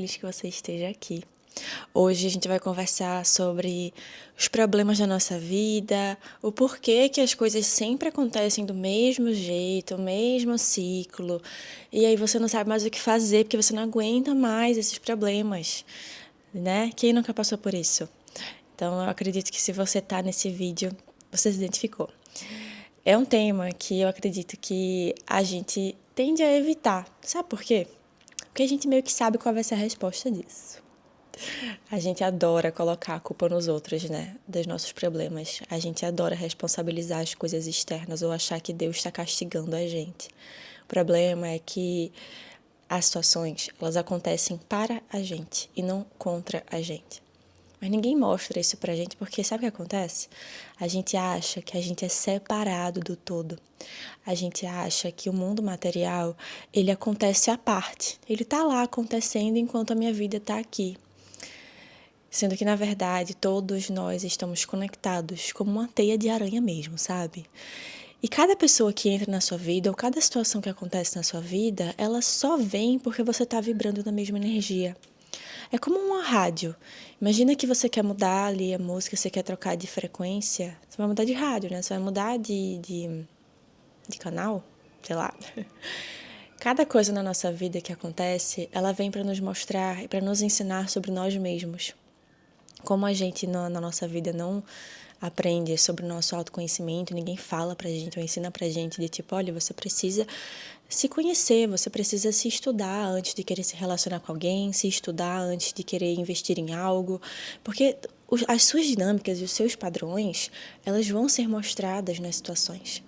Feliz que você esteja aqui. Hoje a gente vai conversar sobre os problemas da nossa vida, o porquê que as coisas sempre acontecem do mesmo jeito, o mesmo ciclo, e aí você não sabe mais o que fazer porque você não aguenta mais esses problemas, né? Quem nunca passou por isso? Então eu acredito que se você está nesse vídeo, você se identificou. É um tema que eu acredito que a gente tende a evitar. Sabe por quê? Porque a gente meio que sabe qual vai ser a resposta disso. A gente adora colocar a culpa nos outros, né? Dos nossos problemas. A gente adora responsabilizar as coisas externas ou achar que Deus está castigando a gente. O problema é que as situações, elas acontecem para a gente e não contra a gente. Mas ninguém mostra isso pra gente porque sabe o que acontece? A gente acha que a gente é separado do todo. A gente acha que o mundo material, ele acontece à parte. Ele tá lá acontecendo enquanto a minha vida tá aqui. Sendo que, na verdade, todos nós estamos conectados como uma teia de aranha mesmo, sabe? E cada pessoa que entra na sua vida, ou cada situação que acontece na sua vida, ela só vem porque você está vibrando na mesma energia. É como uma rádio. Imagina que você quer mudar ali a música, você quer trocar de frequência. Você vai mudar de rádio, né? Você vai mudar de canal, sei lá. Cada coisa na nossa vida que acontece, ela vem para nos mostrar e para nos ensinar sobre nós mesmos. Como a gente na nossa vida não aprende sobre o nosso autoconhecimento, ninguém fala pra gente ou ensina pra gente de tipo, olha, você precisa se conhecer, você precisa se estudar antes de querer se relacionar com alguém, se estudar antes de querer investir em algo, porque as suas dinâmicas e os seus padrões, elas vão ser mostradas nas situações.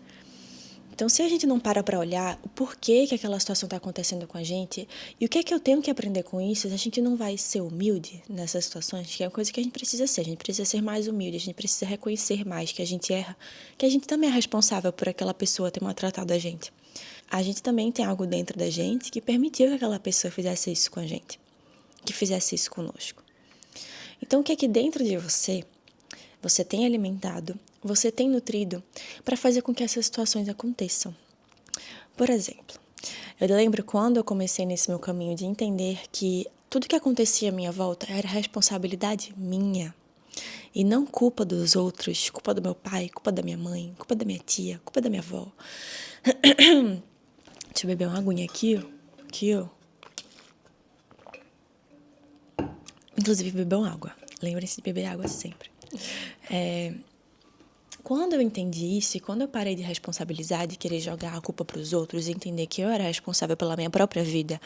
Então, se a gente não para olhar o porquê que aquela situação está acontecendo com a gente e o que é que eu tenho que aprender com isso, a gente não vai ser humilde nessas situações, que é uma coisa que a gente precisa ser. A gente precisa ser mais humilde, a gente precisa reconhecer mais que a gente erra, que a gente também é responsável por aquela pessoa ter maltratado a gente. A gente também tem algo dentro da gente que permitiu que aquela pessoa fizesse isso com a gente, que fizesse isso conosco. Então, o que é que dentro de você tem alimentado, você tem nutrido para fazer com que essas situações aconteçam. Por exemplo, eu lembro quando eu comecei nesse meu caminho de entender que tudo que acontecia à minha volta era responsabilidade minha e não culpa dos outros, culpa do meu pai, culpa da minha mãe, culpa da minha tia, culpa da minha avó. Deixa eu beber uma aguinha aqui, ó. Aqui, ó. Inclusive, bebam água. Lembrem-se de beber água sempre. Quando eu entendi isso e quando eu parei de responsabilizar, de querer jogar a culpa para os outros e entender que eu era responsável pela minha própria vida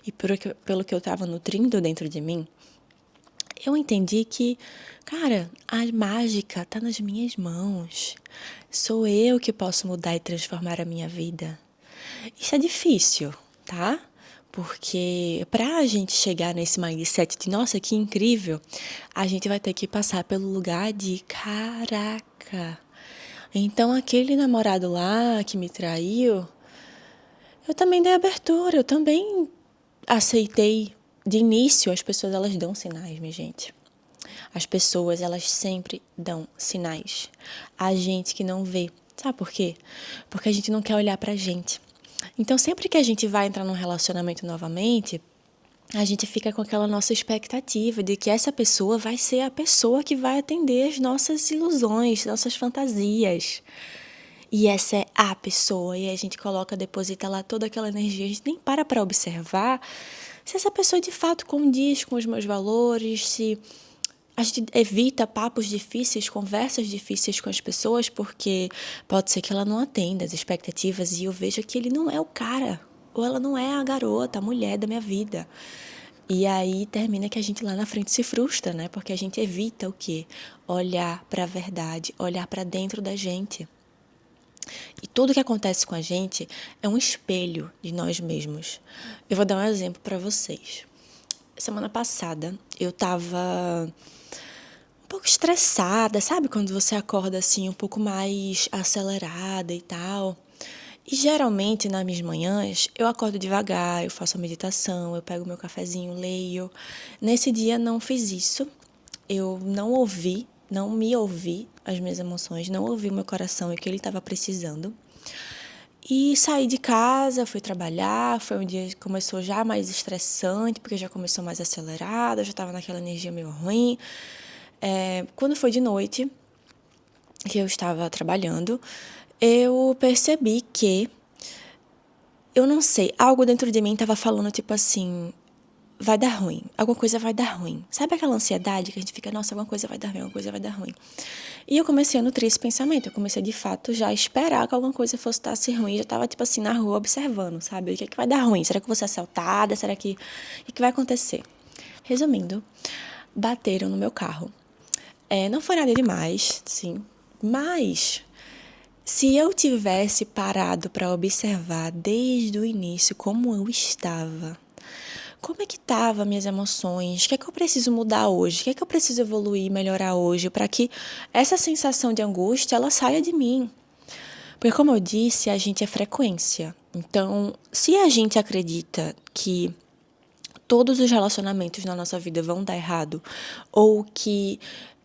e pelo que eu estava nutrindo dentro de mim, eu entendi que, cara, a mágica está nas minhas mãos. Sou eu que posso mudar e transformar a minha vida. Isso é difícil, tá? Porque para a gente chegar nesse mindset de nossa, que incrível, a gente vai ter que passar pelo lugar de caraca. Então aquele namorado lá que me traiu, eu também dei abertura, eu também aceitei. De início, as pessoas elas dão sinais, minha gente. As pessoas elas sempre dão sinais. A gente que não vê. Sabe por quê? Porque a gente não quer olhar pra gente. Então, sempre que a gente vai entrar num relacionamento novamente, a gente fica com aquela nossa expectativa de que essa pessoa vai ser a pessoa que vai atender as nossas ilusões, nossas fantasias. E essa é a pessoa, e a gente coloca, deposita lá toda aquela energia, a gente nem para observar se essa pessoa de fato condiz com os meus valores, se a gente evita papos difíceis, conversas difíceis com as pessoas, porque pode ser que ela não atenda as expectativas e eu veja que ele não é o cara, ou ela não é a garota, a mulher da minha vida. E aí termina que a gente lá na frente se frustra, né? Porque a gente evita o quê? Olhar para a verdade, olhar para dentro da gente. E tudo que acontece com a gente é um espelho de nós mesmos. Eu vou dar um exemplo para vocês. Semana passada eu estava um pouco estressada, sabe? Quando você acorda assim um pouco mais acelerada e tal. E geralmente nas minhas manhãs eu acordo devagar, eu faço a meditação, eu pego meu cafezinho, leio. Nesse dia não fiz isso. Eu não me ouvi as minhas emoções, não ouvi o meu coração e o que ele estava precisando. E saí de casa, fui trabalhar, foi um dia que começou já mais estressante, porque já começou mais acelerado, eu já estava naquela energia meio ruim. Quando foi de noite, que eu estava trabalhando, eu percebi que, eu não sei, algo dentro de mim estava falando tipo assim, vai dar ruim, alguma coisa vai dar ruim. Sabe aquela ansiedade que a gente fica, nossa, alguma coisa vai dar ruim, alguma coisa vai dar ruim. E eu comecei a nutrir esse pensamento, eu comecei de fato já a esperar que alguma coisa fosse dar se ruim, já estava tipo assim na rua observando, sabe? O que é que vai dar ruim? Será que eu vou ser assaltada? Será que... O que vai acontecer? Resumindo, bateram no meu carro. Não foi nada demais, sim, mas se eu tivesse parado para observar desde o início como eu estava, como é que estavam minhas emoções, o que é que eu preciso mudar hoje, o que é que eu preciso evoluir, melhorar hoje, para que essa sensação de angústia ela saia de mim. Porque como eu disse, a gente é frequência. Então, se a gente acredita que todos os relacionamentos na nossa vida vão dar errado, ou que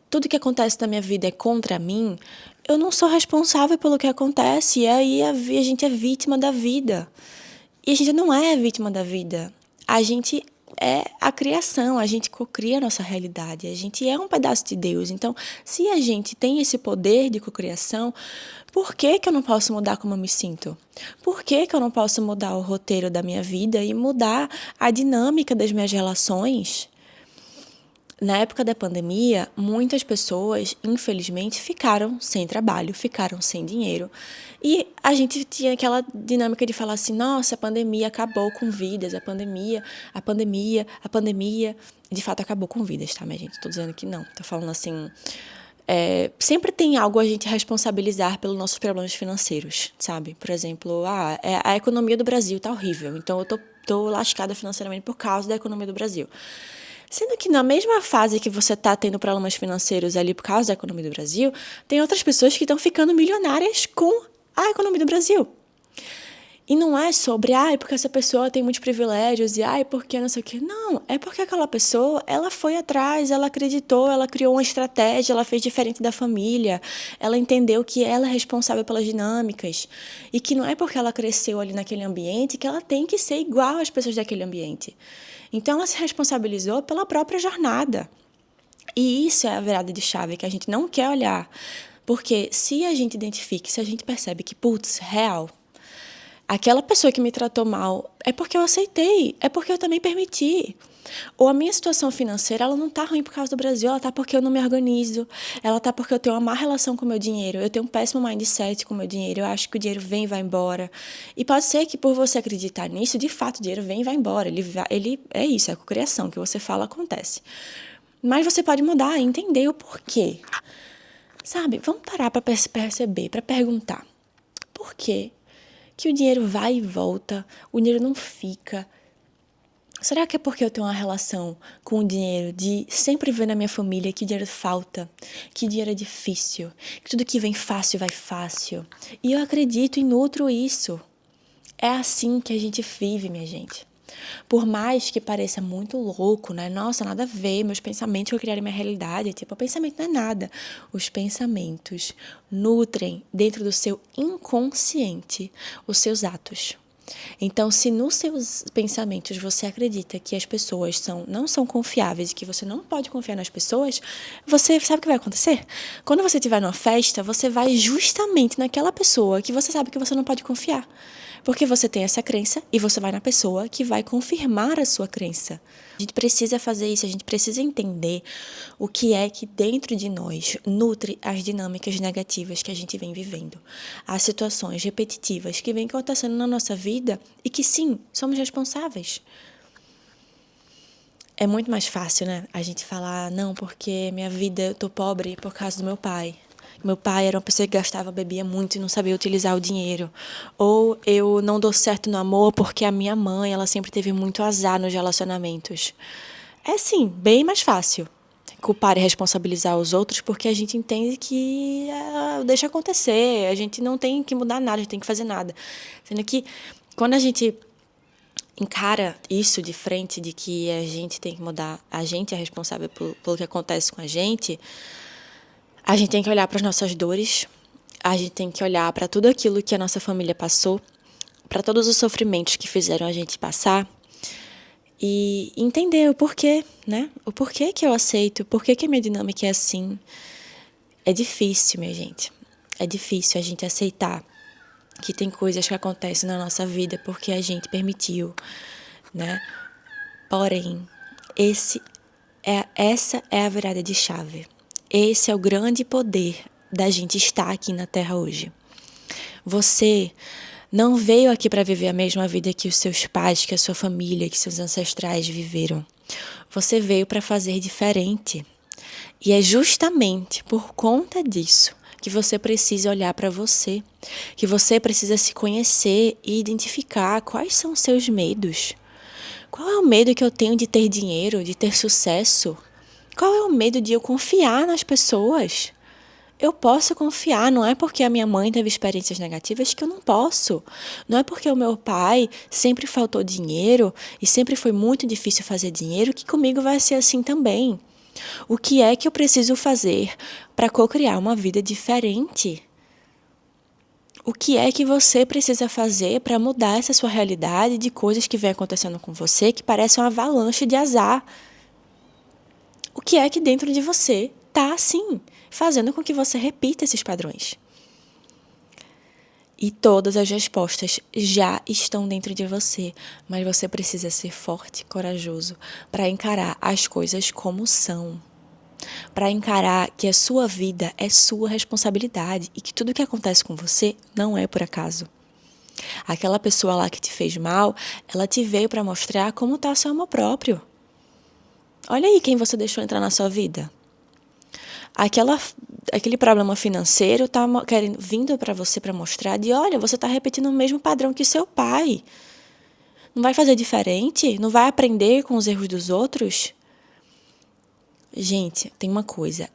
tudo que acontece na minha vida é contra mim, eu não sou responsável pelo que acontece, e aí a gente é vítima da vida. E a gente não é vítima da vida. A gente é a criação, a gente cocria a nossa realidade, a gente é um pedaço de Deus. Então, se a gente tem esse poder de cocriação, por que que eu não posso mudar como eu me sinto? Por que que eu não posso mudar o roteiro da minha vida e mudar a dinâmica das minhas relações? Na época da pandemia, muitas pessoas, infelizmente, ficaram sem trabalho, ficaram sem dinheiro. E a gente tinha aquela dinâmica de falar assim, nossa, a pandemia acabou com vidas, a pandemia, a pandemia, a pandemia. De fato, acabou com vidas, tá, minha gente? Tô dizendo que não. Tô falando assim, sempre tem algo a gente responsabilizar pelos nossos problemas financeiros, sabe? Por exemplo, a economia do Brasil tá horrível, então eu tô lascada financeiramente por causa da economia do Brasil. Sendo que na mesma fase que você está tendo problemas financeiros ali por causa da economia do Brasil, tem outras pessoas que estão ficando milionárias com a economia do Brasil. E não é sobre, porque essa pessoa tem muitos privilégios e, porque não sei o quê. Não, é porque aquela pessoa, ela foi atrás, ela acreditou, ela criou uma estratégia, ela fez diferente da família, ela entendeu que ela é responsável pelas dinâmicas e que não é porque ela cresceu ali naquele ambiente que ela tem que ser igual às pessoas daquele ambiente. Então, ela se responsabilizou pela própria jornada. E isso é a virada de chave que a gente não quer olhar. Porque se a gente identifica, se a gente percebe que, putz, real, aquela pessoa que me tratou mal é porque eu aceitei, é porque eu também permiti. Ou a minha situação financeira, ela não tá ruim por causa do Brasil, ela tá porque eu não me organizo, ela tá porque eu tenho uma má relação com o meu dinheiro, eu tenho um péssimo mindset com o meu dinheiro, eu acho que o dinheiro vem e vai embora. E pode ser que por você acreditar nisso, de fato, o dinheiro vem e vai embora, ele é isso, é a cocriação, que você fala acontece. Mas você pode mudar e entender o porquê. Sabe, vamos parar para perceber, para perguntar. Por quê que o dinheiro vai e volta, o dinheiro não fica? Será que é porque eu tenho uma relação com o dinheiro de sempre ver na minha família que dinheiro falta, que dinheiro é difícil, que tudo que vem fácil vai fácil? E eu acredito e nutro isso. É assim que a gente vive, minha gente. Por mais que pareça muito louco, né? Nossa, nada a ver, meus pensamentos que eu criaram minha realidade. Tipo, o pensamento não é nada. Os pensamentos nutrem dentro do seu inconsciente os seus atos. Então, se nos seus pensamentos você acredita que as pessoas não são confiáveis e que você não pode confiar nas pessoas, você sabe o que vai acontecer? Quando você estiver numa festa, você vai justamente naquela pessoa que você sabe que você não pode confiar. Porque você tem essa crença e você vai na pessoa que vai confirmar a sua crença. A gente precisa fazer isso, a gente precisa entender o que é que dentro de nós nutre as dinâmicas negativas que a gente vem vivendo. As situações repetitivas que vêm acontecendo na nossa vida e que sim, somos responsáveis. É muito mais fácil, né? A gente falar, não, porque minha vida, eu tô pobre por causa do meu pai. Meu pai era uma pessoa que gastava, bebia muito e não sabia utilizar o dinheiro. Ou eu não dou certo no amor porque a minha mãe, ela sempre teve muito azar nos relacionamentos. É sim, bem mais fácil culpar e responsabilizar os outros porque a gente entende que deixa acontecer, a gente não tem que mudar nada, a gente tem que fazer nada. Sendo que quando a gente encara isso de frente, de que a gente tem que mudar, a gente é responsável pelo que acontece com a gente tem que olhar para as nossas dores, a gente tem que olhar para tudo aquilo que a nossa família passou, para todos os sofrimentos que fizeram a gente passar e entender o porquê, né? O porquê que eu aceito, o porquê que a minha dinâmica é assim. É difícil, minha gente. É difícil a gente aceitar que tem coisas que acontecem na nossa vida porque a gente permitiu, né? Porém, essa é a virada de chave. Esse é o grande poder da gente estar aqui na Terra hoje. Você não veio aqui para viver a mesma vida que os seus pais, que a sua família, que seus ancestrais viveram. Você veio para fazer diferente. E é justamente por conta disso que você precisa olhar para você, que você precisa se conhecer e identificar quais são os seus medos. Qual é o medo que eu tenho de ter dinheiro, de ter sucesso? Qual é o medo de eu confiar nas pessoas? Eu posso confiar, não é porque a minha mãe teve experiências negativas que eu não posso. Não é porque o meu pai sempre faltou dinheiro e sempre foi muito difícil fazer dinheiro que comigo vai ser assim também. O que é que eu preciso fazer para co-criar uma vida diferente? O que é que você precisa fazer para mudar essa sua realidade de coisas que vem acontecendo com você que parece uma avalanche de azar? O que é que dentro de você está assim, fazendo com que você repita esses padrões? E todas as respostas já estão dentro de você, mas você precisa ser forte, corajoso para encarar as coisas como são. Para encarar que a sua vida é sua responsabilidade e que tudo que acontece com você não é por acaso. Aquela pessoa lá que te fez mal, ela te veio para mostrar como está seu amor próprio. Olha aí quem você deixou entrar na sua vida. Aquele problema financeiro está vindo para você para mostrar de, olha, você está repetindo o mesmo padrão que seu pai. Não vai fazer diferente? Não vai aprender com os erros dos outros? Gente, tem uma coisa,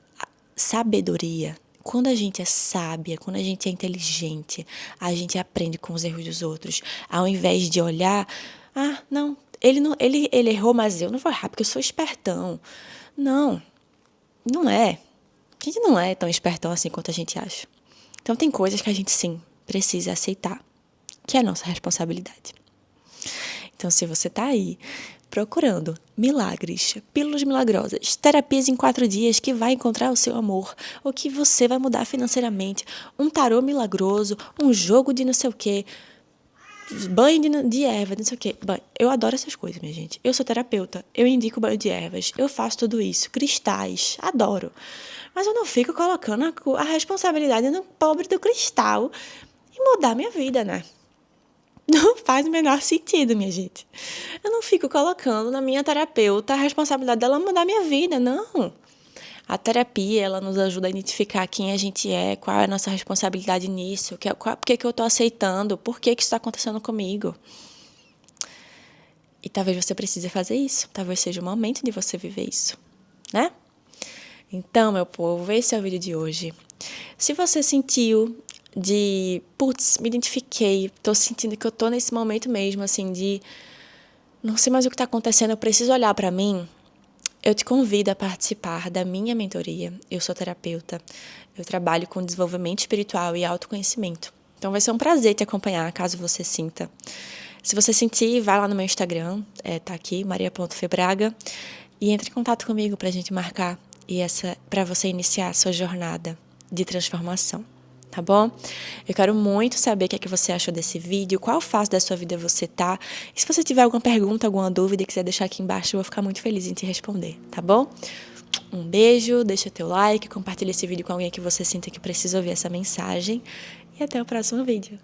sabedoria. Quando a gente é sábia, quando a gente é inteligente, a gente aprende com os erros dos outros. Ao invés de olhar, não, ele errou, mas eu não vou errar porque eu sou espertão. Não, não é. A gente não é tão espertão assim quanto a gente acha. Então tem coisas que a gente sim precisa aceitar, que é a nossa responsabilidade. Então se você está aí procurando milagres, pílulas milagrosas, terapias em 4 dias que vai encontrar o seu amor, ou que você vai mudar financeiramente, um tarô milagroso, um jogo de não sei o quê, banho de erva, não sei o quê. Eu adoro essas coisas, minha gente. Eu sou terapeuta, eu indico banho de ervas, eu faço tudo isso, cristais, adoro. Mas eu não fico colocando a responsabilidade no pobre do cristal e mudar minha vida, né? Não faz o menor sentido, minha gente. Eu não fico colocando na minha terapeuta a responsabilidade dela mudar minha vida, não. A terapia, ela nos ajuda a identificar quem a gente é, qual é a nossa responsabilidade nisso, por que eu estou aceitando, por que isso está acontecendo comigo. E talvez você precise fazer isso, talvez seja o momento de você viver isso, né? Então, meu povo, esse é o vídeo de hoje. Se você sentiu me identifiquei, tô sentindo que eu tô nesse momento mesmo, assim, de não sei mais o que tá acontecendo, eu preciso olhar pra mim, eu te convido a participar da minha mentoria. Eu sou terapeuta, eu trabalho com desenvolvimento espiritual e autoconhecimento. Então vai ser um prazer te acompanhar, caso você sinta. Se você sentir, vai lá no meu Instagram, tá aqui, maria.febraga, e entre em contato comigo pra gente marcar para você iniciar a sua jornada de transformação. Tá bom? Eu quero muito saber o que é que você achou desse vídeo, qual fase da sua vida você tá. E se você tiver alguma pergunta, alguma dúvida e quiser deixar aqui embaixo, eu vou ficar muito feliz em te responder, tá bom? Um beijo, deixa teu like, compartilha esse vídeo com alguém que você sinta que precisa ouvir essa mensagem. E até o próximo vídeo.